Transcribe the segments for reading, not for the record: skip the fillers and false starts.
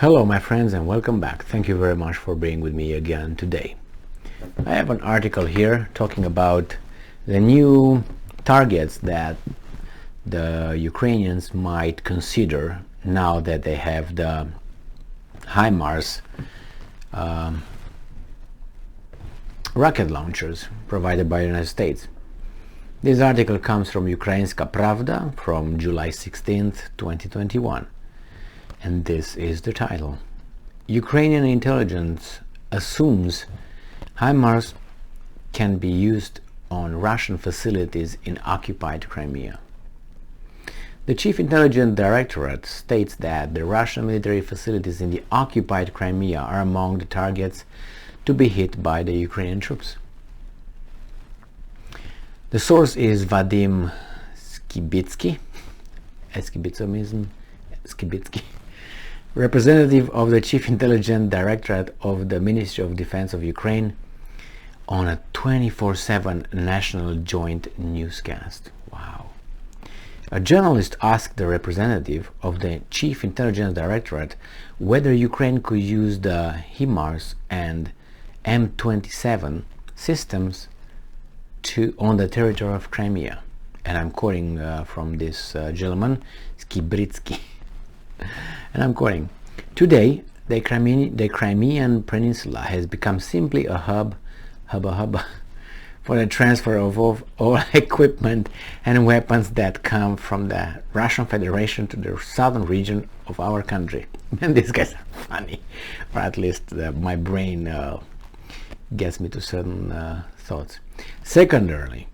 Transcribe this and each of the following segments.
Hello my friends and welcome back. Thank you very much for being with me again today. I have an article here talking about the new targets that the Ukrainians might consider now that they have the HIMARS rocket launchers provided by the United States. This article comes from Ukrainska Pravda from July 16th, 2021. And this is the title. Ukrainian intelligence assumes HIMARS can be used on Russian facilities in occupied Crimea. The Chief Intelligence Directorate states that the Russian military facilities in the occupied Crimea are among the targets to be hit by the Ukrainian troops. The source is Vadim Skibitsky, representative of the Chief Intelligence Directorate of the Ministry of Defense of Ukraine, on a 24/7 national joint newscast. Wow. A journalist asked the representative of the Chief Intelligence Directorate whether Ukraine could use the HIMARS and M270 systems on the territory of Crimea. And I'm quoting from this gentleman, Skibritsky. And I'm quoting, "Today, the Crimean Peninsula has become simply a hub for the transfer of all equipment and weapons that come from the Russian Federation to the southern region of our country." And these guys are funny, or at least my brain gets me to certain thoughts. Secondly,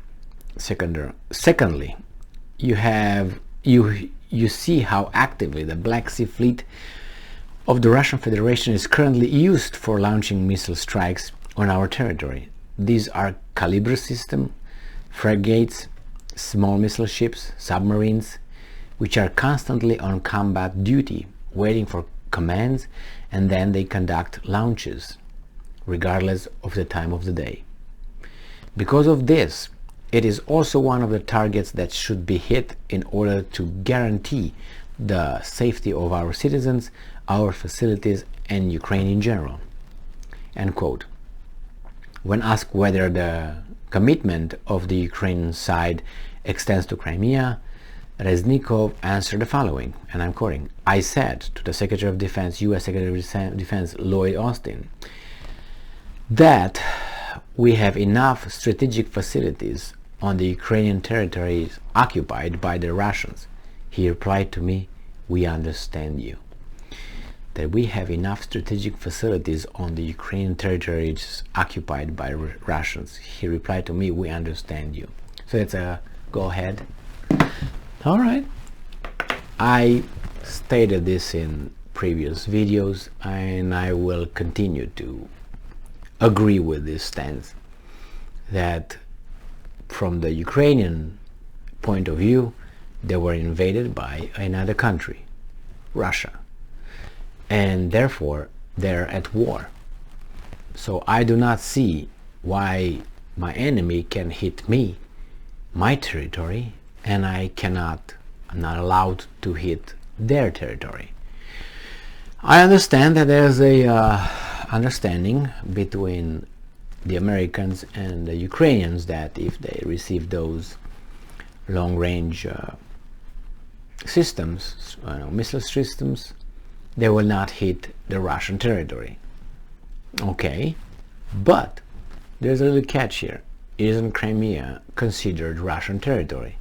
you see how actively the Black Sea Fleet of the Russian Federation is currently used for launching missile strikes on our territory. These are Calibre system, frigates, small missile ships, submarines, which are constantly on combat duty, waiting for commands, and then they conduct launches, regardless of the time of the day. Because of this, it is also one of the targets that should be hit in order to guarantee the safety of our citizens, our facilities, and Ukraine in general. End quote. When asked whether the commitment of the Ukrainian side extends to Crimea, Reznikov answered the following, and I'm quoting, "I said to the Secretary of Defense, US Secretary of Defense Lloyd Austin, that we have enough strategic facilities on the Ukrainian territories occupied by the Russians." He replied to me, "We understand you." That we have enough strategic facilities on the Ukrainian territories occupied by Russians. He replied to me, "We understand you." So it's a go ahead. All right. I stated this in previous videos, and I will continue to agree with this stance, that from the Ukrainian point of view, they were invaded by another country, Russia, and therefore they're at war. So I do not see why my enemy can hit me, my territory, and I'm not allowed to hit their territory. I understand that there's a understanding between the Americans and the Ukrainians that if they receive those long-range systems, missile systems, they will not hit the Russian territory. Okay, but there's a little catch here. Isn't Crimea considered Russian territory?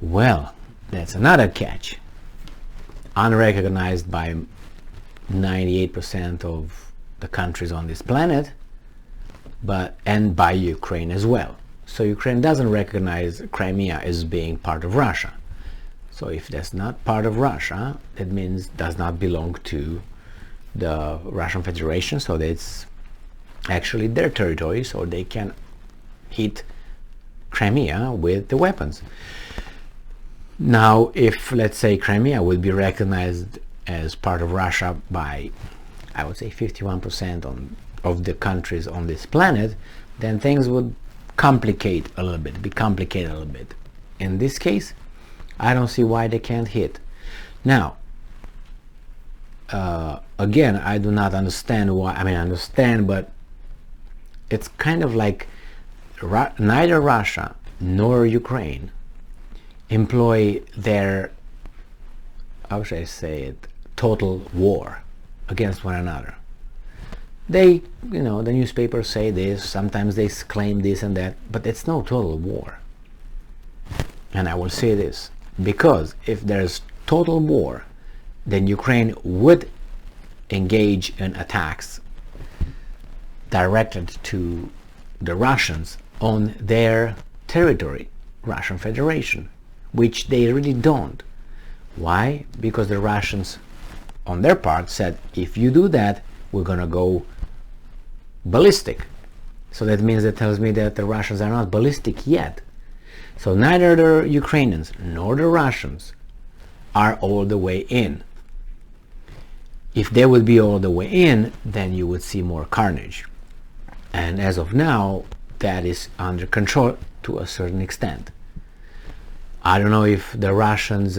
Well, that's another catch. Unrecognized by 98% of the countries on this planet, and by Ukraine as well. So Ukraine doesn't recognize Crimea as being part of Russia. So if that's not part of Russia, that means does not belong to the Russian Federation, so that's actually their territory, so they can hit Crimea with the weapons. Now, if let's say Crimea would be recognized as part of Russia by, I would say, 51% of the countries on this planet, then things would be complicated a little bit. In this case, I don't see why they can't hit. Now, again, I do not understand why. I mean, I understand, but it's kind of like neither Russia nor Ukraine employ their, how should I say it, total war against one another. They, the newspapers say this, sometimes they claim this and that, but it's no total war. And I will say this, because if there's total war, then Ukraine would engage in attacks directed to the Russians on their territory, Russian Federation, which they really don't. Why? Because the Russians, on their part, said, if you do that, we're gonna go ballistic. So that means, that tells me that the Russians are not ballistic yet. So neither the Ukrainians nor the Russians are all the way in. If they would be all the way in, then you would see more carnage. And as of now, that is under control to a certain extent. I don't know if the Russians'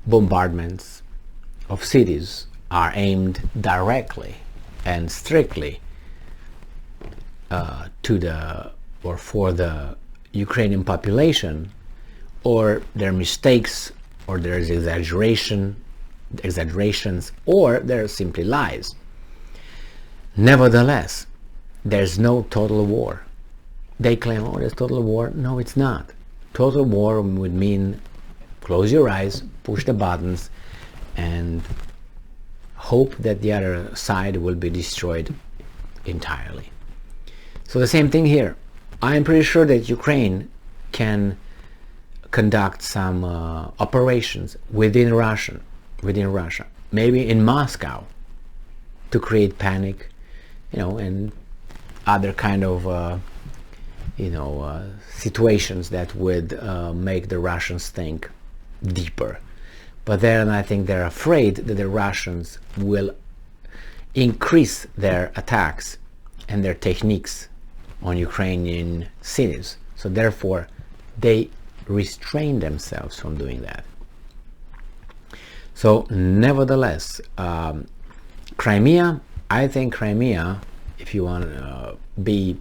bombardments of cities are aimed directly and strictly to the, or for the Ukrainian population, or their mistakes, or there's exaggerations, or they're simply lies. Nevertheless, there's no total war. They claim, oh, there's total war. No, it's not. Total war would mean close your eyes, push the buttons, and hope that the other side will be destroyed entirely. So the same thing here. I am pretty sure that Ukraine can conduct some operations within Russia, maybe in Moscow, to create panic, and other kind of situations that would make the Russians think deeper. But then I think they're afraid that the Russians will increase their attacks and their techniques on Ukrainian cities. So therefore, they restrain themselves from doing that. So nevertheless, Crimea, I think Crimea, if you want to be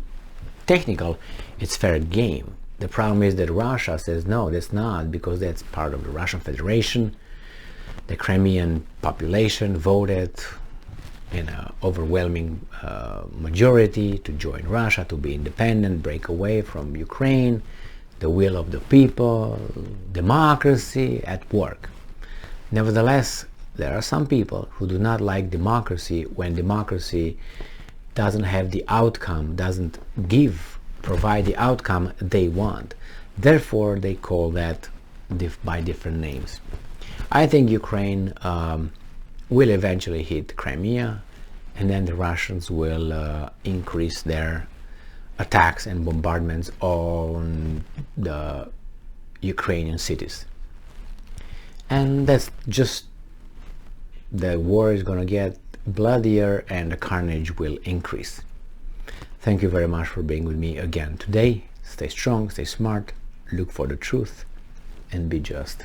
technical, it's fair game. The problem is that Russia says no, that's not, because that's part of the Russian Federation. The Crimean population voted in an overwhelming majority to join Russia, to be independent, break away from Ukraine, the will of the people, democracy at work. Nevertheless, there are some people who do not like democracy when democracy doesn't have the outcome, doesn't provide the outcome they want. Therefore, they call that by different names. I think Ukraine will eventually hit Crimea, and then the Russians will increase their attacks and bombardments on the Ukrainian cities. And that's just, the war is going to get bloodier and the carnage will increase. Thank you very much for being with me again today. Stay strong, stay smart, look for the truth, and be just.